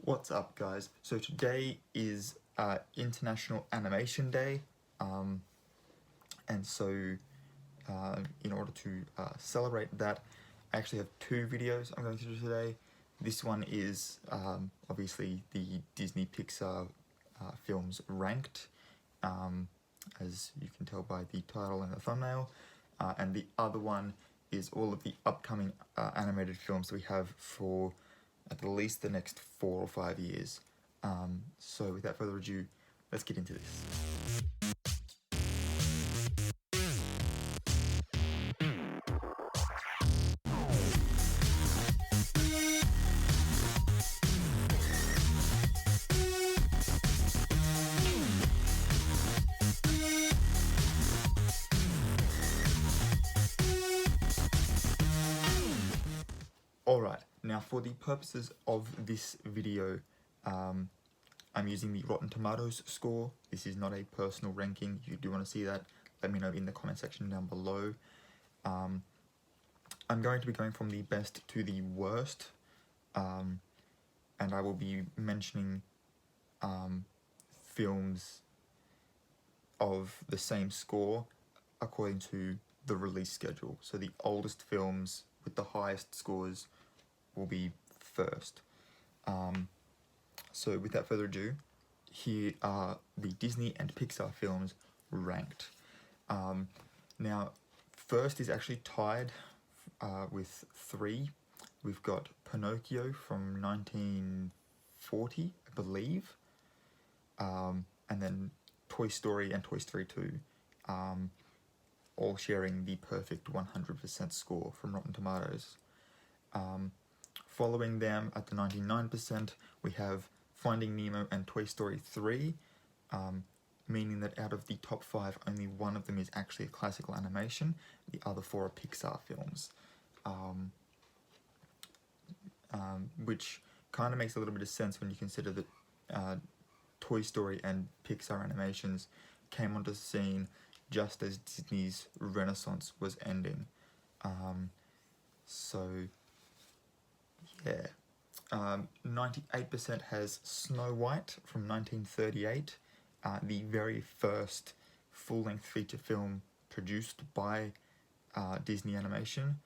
What's up, guys? So today is International Animation Day, and so in order to celebrate that, I actually have two videos I'm going to do today. This one is obviously the Disney Pixar films ranked, as you can tell by the title and the thumbnail, and the other one is all of the upcoming animated films we have for at least the next 4 or 5 years. So without further ado, let's get into this. Alright, now for the purposes of this video, I'm using the Rotten Tomatoes score. This is not a personal ranking. If you do want to see that, let me know in the comment section down below. I'm going to be going from the best to the worst, and I will be mentioning films of the same score according to the release schedule. So the oldest films with the highest scores will be first. So without further ado, here are the Disney and Pixar films ranked. Now, first is actually tied with 3. We've got Pinocchio from 1940, I believe, and then Toy Story and Toy Story 2, all sharing the perfect 100% score from Rotten Tomatoes. Following them at the 99%, we have Finding Nemo and Toy Story 3, meaning that out of the top 5, only one of them is actually a classical animation, the other 4 are Pixar films, which kind of makes a little bit of sense when you consider that Toy Story and Pixar animations came onto the scene just as Disney's renaissance was ending. So yeah, 98% has Snow White from 1938, the very first full-length feature film produced by Disney Animation.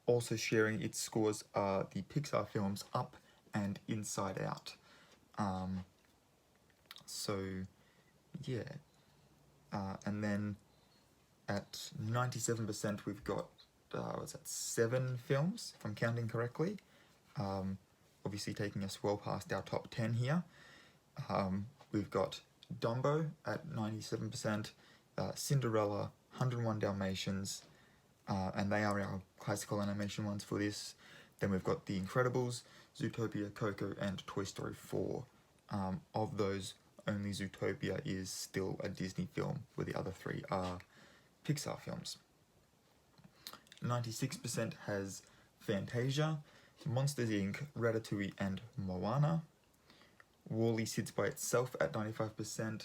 Also sharing its scores are the Pixar films Up and Inside Out. So yeah, and then at 97% we've got what's that, 7 films, if I'm counting correctly. Obviously taking us well past our top 10 here. We've got Dumbo at 97%, Cinderella, 101 Dalmatians, and they are our classical animation ones for this. Then we've got The Incredibles, Zootopia, Coco, and Toy Story 4. Of those, only Zootopia is still a Disney film, where the other 3 are Pixar films. 96% has Fantasia, Monsters Inc., Ratatouille, and Moana. WALL-E sits by itself at 95%.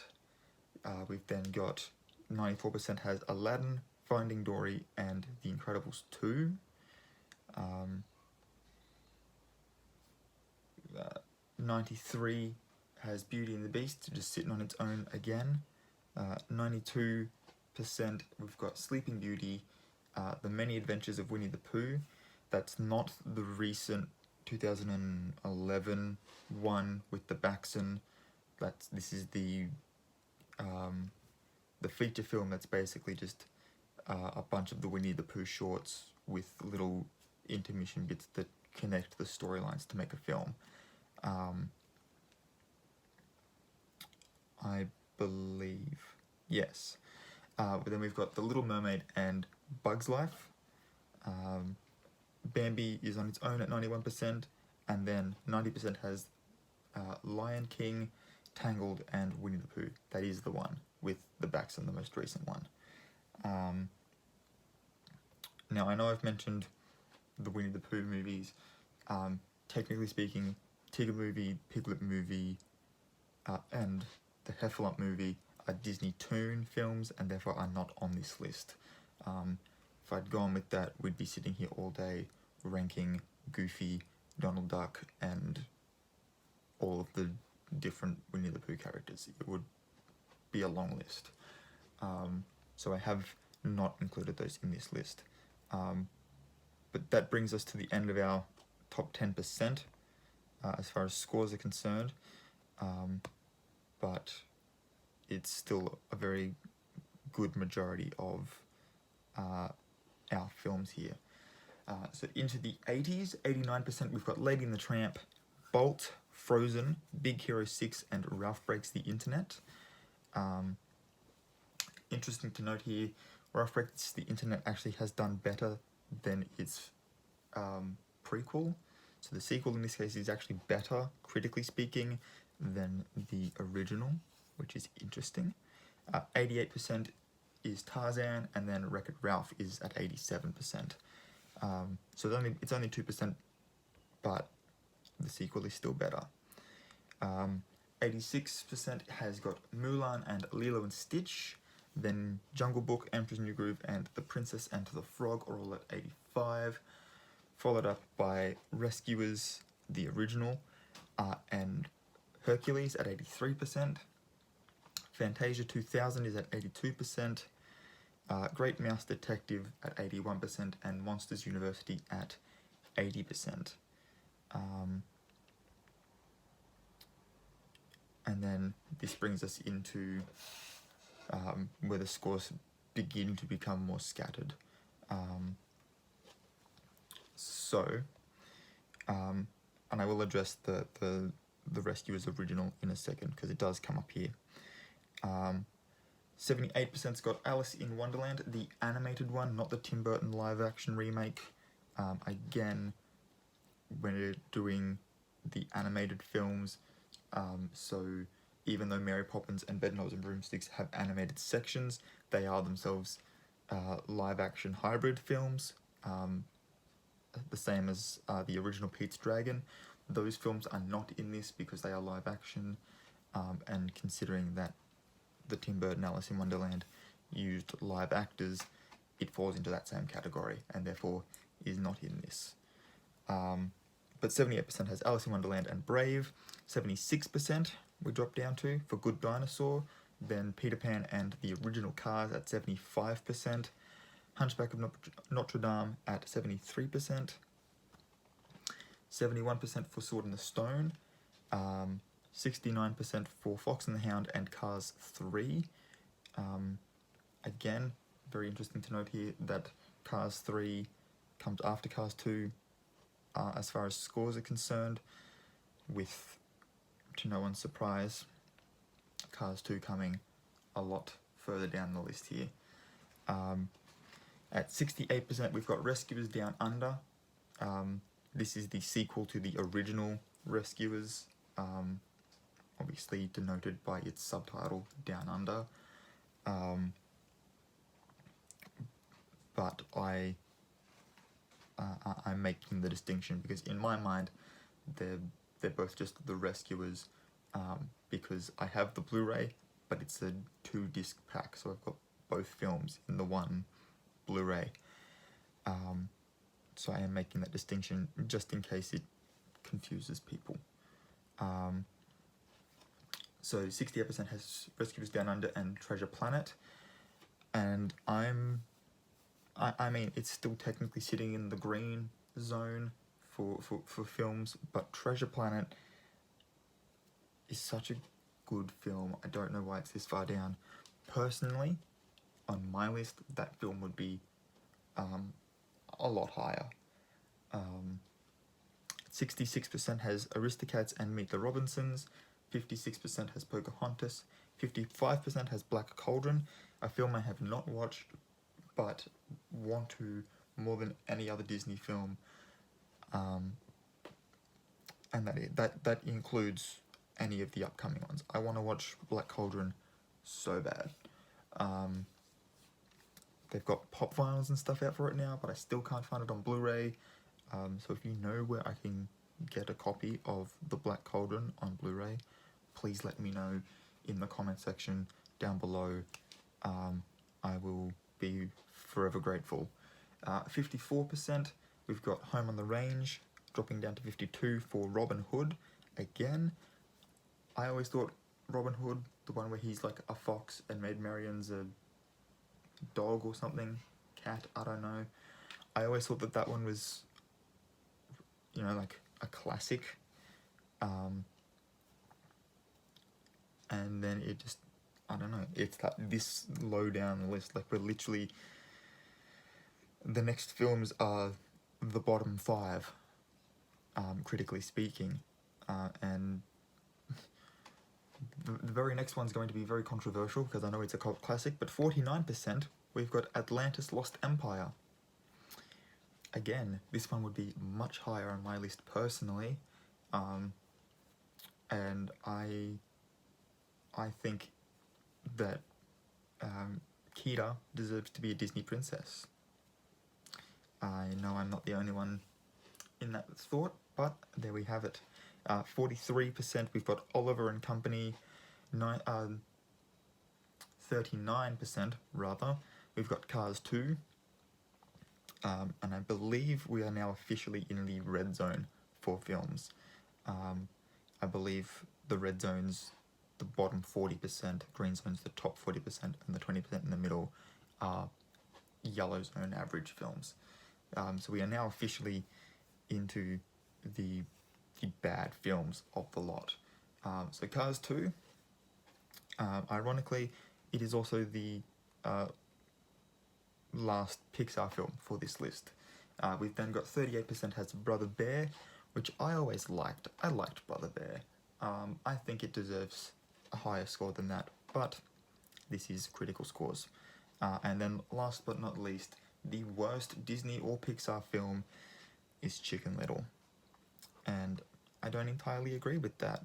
We've then got 94% has Aladdin, Finding Dory, and The Incredibles 2. 93 has Beauty and the Beast, just sitting on its own again. 92% we've got Sleeping Beauty, The Many Adventures of Winnie the Pooh. That's not the recent 2011 one with the Baxon. This is the feature film that's basically just a bunch of the Winnie the Pooh shorts with little intermission bits that connect the storylines to make a film. I believe, yes. But then we've got The Little Mermaid and Bug's Life. Bambi is on its own at 91%, and then 90% has Lion King, Tangled, and Winnie the Pooh. That is the one with the Baxon, the most recent one. Now, I know I've mentioned the Winnie the Pooh movies. Technically speaking, Tigger movie, Piglet movie, and the Heffalump movie are Disney Toon films, and therefore are not on this list. If I'd gone with that, we'd be sitting here all day ranking Goofy, Donald Duck, and all of the different Winnie the Pooh characters. It would be a long list. So I have not included those in this list. But that brings us to the end of our top 10% as far as scores are concerned. But it's still a very good majority of our films here. So into the 80s, 89%, we've got Lady and the Tramp, Bolt, Frozen, Big Hero 6, and Ralph Breaks the Internet. Interesting to note here, Ralph Breaks the Internet actually has done better than its prequel. So the sequel in this case is actually better, critically speaking, than the original, which is interesting. 88% is Tarzan, and then Wreck-It Ralph is at 87%. So it's only 2%, but the sequel is still better. 86% has got Mulan and Lilo and Stitch. Then Jungle Book, Emperor's New Groove, and The Princess and the Frog are all at 85. Followed up by Rescuers, the original, and Hercules at 83%. Fantasia 2000 is at 82%. Great Mouse Detective at 81%, and Monsters University at 80%. And then this brings us into where the scores begin to become more scattered. And I will address the Rescuers original in a second, because it does come up here. 78%'s got Alice in Wonderland, the animated one, not the Tim Burton live-action remake. Again, we're doing the animated films, so even though Mary Poppins and Bedknobs and Broomsticks have animated sections, they are themselves live-action hybrid films, the same as the original Pete's Dragon. Those films are not in this because they are live-action, and considering that the Tim Burton Alice in Wonderland used live actors, it falls into that same category, and therefore is not in this. But 78% has Alice in Wonderland and Brave. 76% we drop down to for Good Dinosaur. Then Peter Pan and the original Cars at 75%. Hunchback of Notre Dame at 73%. 71% for Sword in the Stone. 69% for Fox and the Hound and Cars 3. Again, very interesting to note here that Cars 3 comes after Cars 2 as far as scores are concerned, with, to no one's surprise, Cars 2 coming a lot further down the list here. At 68%, we've got Rescuers Down Under. This is the sequel to the original Rescuers, obviously denoted by its subtitle, Down Under. But I'm making the distinction because in my mind, they're both just the Rescuers, because I have the Blu-ray, but it's a 2-disc pack, so I've got both films in the one Blu-ray. So I am making that distinction just in case it confuses people. So 68% has Rescuers Down Under and Treasure Planet, and I mean, it's still technically sitting in the green zone for films, but Treasure Planet is such a good film. I don't know why it's this far down. Personally, on my list, that film would be a lot higher. 66% has Aristocats and Meet the Robinsons. 56% has Pocahontas. 55% has Black Cauldron, a film I have not watched but want to more than any other Disney film. And that includes any of the upcoming ones. I want to watch Black Cauldron so bad. They've got pop vinyls and stuff out for it now, but I still can't find it on Blu-ray. So if you know where I can get a copy of the Black Cauldron on Blu-ray, please let me know in the comment section down below. I will be forever grateful. 54%, we've got Home on the Range, dropping down to 52 for Robin Hood. Again, I always thought Robin Hood, the one where he's like a fox and Maid Marian's a dog or something, cat, I don't know. I always thought that that one was, you know, like a classic. And then it just, I don't know, it's that this low down the list. Like, we're literally, the next films are the bottom 5, critically speaking, and the very next one's going to be very controversial because I know it's a cult classic, but 49%, we've got Atlantis Lost Empire. Again, this one would be much higher on my list personally, and I think that Kira deserves to be a Disney princess. I know I'm not the only one in that thought, but there we have it. 43%, we've got Oliver and Company. 39% rather, we've got Cars 2. And I believe we are now officially in the red zone for films. I believe the red zone's the bottom 40%, green zone's the top 40%, and the 20% in the middle are yellow zone average films. So we are now officially into the bad films of the lot. So Cars 2, ironically, it is also the last Pixar film for this list. We've then got 38% has Brother Bear, which I always liked. I liked Brother Bear. I think it deserves a higher score than that, but this is critical scores. And then last but not least, the worst Disney or Pixar film is Chicken Little. And I don't entirely agree with that.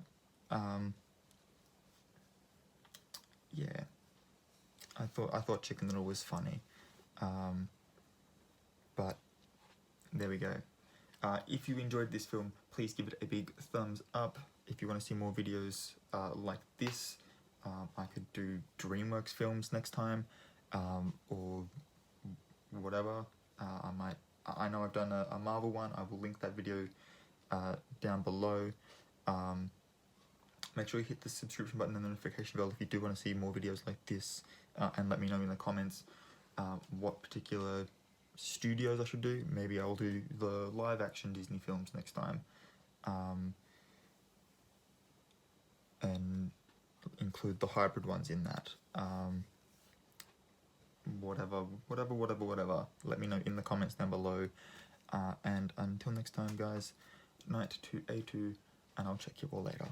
Yeah, I thought Chicken Little was funny. But there we go. If you enjoyed this film, please give it a big thumbs up. If you want to see more videos like this, I could do DreamWorks films next time, or whatever. I know I've done a Marvel one. I will link that video down below. Make sure you hit the subscription button and the notification bell if you do want to see more videos like this, and let me know in the comments what particular studios I should do. Maybe I'll do the live action Disney films next time, and include the hybrid ones in that. Whatever. Let me know in the comments down below. And until next time, guys, night to A2, and I'll check you all later.